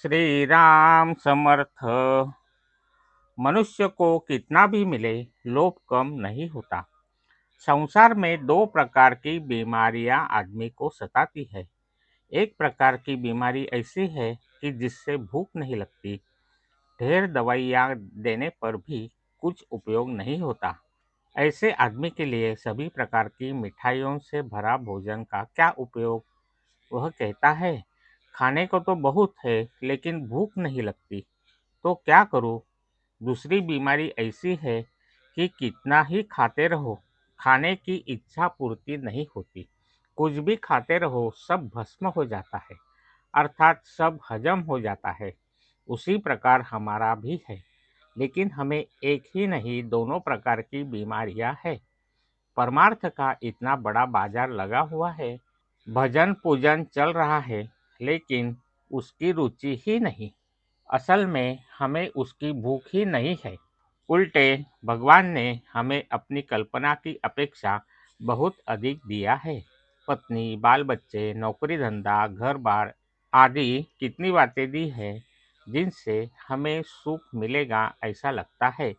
श्री राम समर्थ। मनुष्य को कितना भी मिले, लोभ कम नहीं होता। संसार में दो प्रकार की बीमारियां आदमी को सताती है। एक प्रकार की बीमारी ऐसी है कि जिससे भूख नहीं लगती, ढेर दवाइयां देने पर भी कुछ उपयोग नहीं होता। ऐसे आदमी के लिए सभी प्रकार की मिठाइयों से भरा भोजन का क्या उपयोग। वह कहता है, खाने को तो बहुत है लेकिन भूख नहीं लगती, तो क्या करूं। दूसरी बीमारी ऐसी है कि कितना ही खाते रहो, खाने की इच्छा पूर्ति नहीं होती। कुछ भी खाते रहो सब भस्म हो जाता है, अर्थात सब हजम हो जाता है। उसी प्रकार हमारा भी है, लेकिन हमें एक ही नहीं दोनों प्रकार की बीमारियां है। परमार्थ का इतना बड़ा बाजार लगा हुआ है, भजन पूजन चल रहा है, लेकिन उसकी रुचि ही नहीं। असल में हमें उसकी भूख ही नहीं है। उल्टे भगवान ने हमें अपनी कल्पना की अपेक्षा बहुत अधिक दिया है। पत्नी, बाल बच्चे, नौकरी धंधा, घर बार आदि कितनी बातें दी है जिनसे हमें सुख मिलेगा ऐसा लगता है,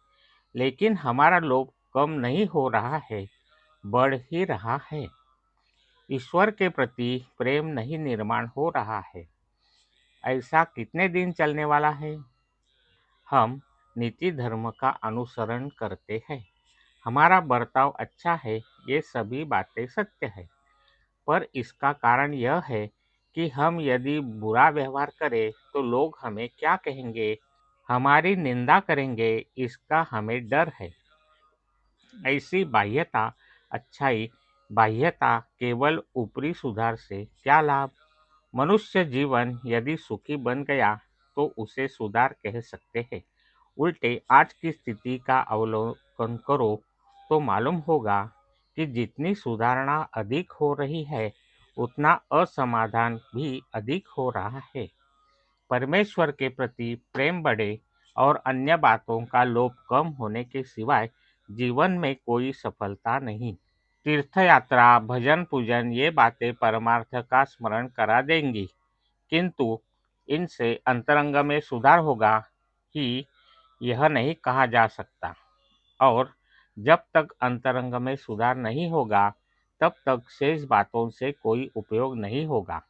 लेकिन हमारा लोभ कम नहीं हो रहा है, बढ़ ही रहा है। ईश्वर के प्रति प्रेम नहीं निर्माण हो रहा है। ऐसा कितने दिन चलने वाला है। हम नीति धर्म का अनुसरण करते हैं, हमारा बर्ताव अच्छा है, ये सभी बातें सत्य है। पर इसका कारण यह है कि हम यदि बुरा व्यवहार करें तो लोग हमें क्या कहेंगे, हमारी निंदा करेंगे, इसका हमें डर है। ऐसी बाह्यता अच्छाई, बाह्यता केवल ऊपरी सुधार से क्या लाभ। मनुष्य जीवन यदि सुखी बन गया तो उसे सुधार कह सकते हैं। उल्टे आज की स्थिति का अवलोकन करो तो मालूम होगा कि जितनी सुधारणा अधिक हो रही है, उतना असमाधान भी अधिक हो रहा है। परमेश्वर के प्रति प्रेम बढ़े और अन्य बातों का लोभ कम होने के सिवाय जीवन में कोई सफलता नहीं। तीर्थ यात्रा, भजन पूजन ये बातें परमार्थ का स्मरण करा देंगी, किंतु इनसे अंतरंग में सुधार होगा ही यह नहीं कहा जा सकता। और जब तक अंतरंग में सुधार नहीं होगा, तब तक शेष बातों से कोई उपयोग नहीं होगा।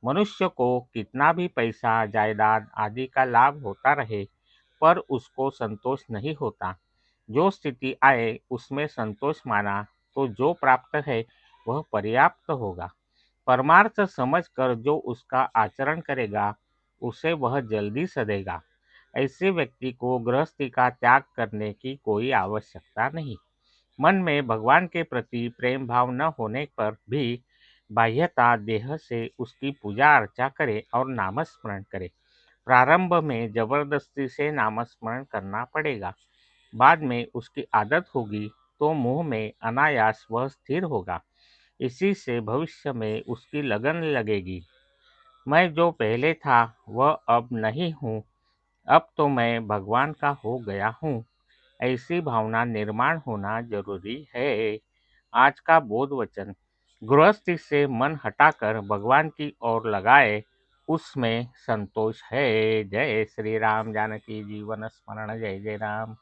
मनुष्य को कितना भी पैसा, जायदाद आदि का लाभ होता रहे, पर उसको संतोष नहीं होता। जो स्थिति आए उसमें संतोष माना तो जो प्राप्त है वह पर्याप्त होगा। परमार्थ समझकर जो उसका आचरण करेगा, उसे वह जल्दी सधेगा। ऐसे व्यक्ति को गृहस्थी का त्याग करने की कोई आवश्यकता नहीं। मन में भगवान के प्रति प्रेम भाव न होने पर भी बाह्यता देह से उसकी पूजा अर्चा करे और नामस्मरण करे। प्रारंभ में जबरदस्ती से नामस्मरण करना पड़ेगा, बाद में उसकी आदत होगी तो मुंह में अनायास वह स्थिर होगा। इसी से भविष्य में उसकी लगन लगेगी। मैं जो पहले था वह अब नहीं हूँ, अब तो मैं भगवान का हो गया हूँ। ऐसी भावना निर्माण होना जरूरी है। आज का बोध वचन, गृहस्थी से मन हटाकर भगवान की ओर लगाए, उसमें संतोष है। जय श्री राम। जानकी जीवन स्मरण। जय जय राम।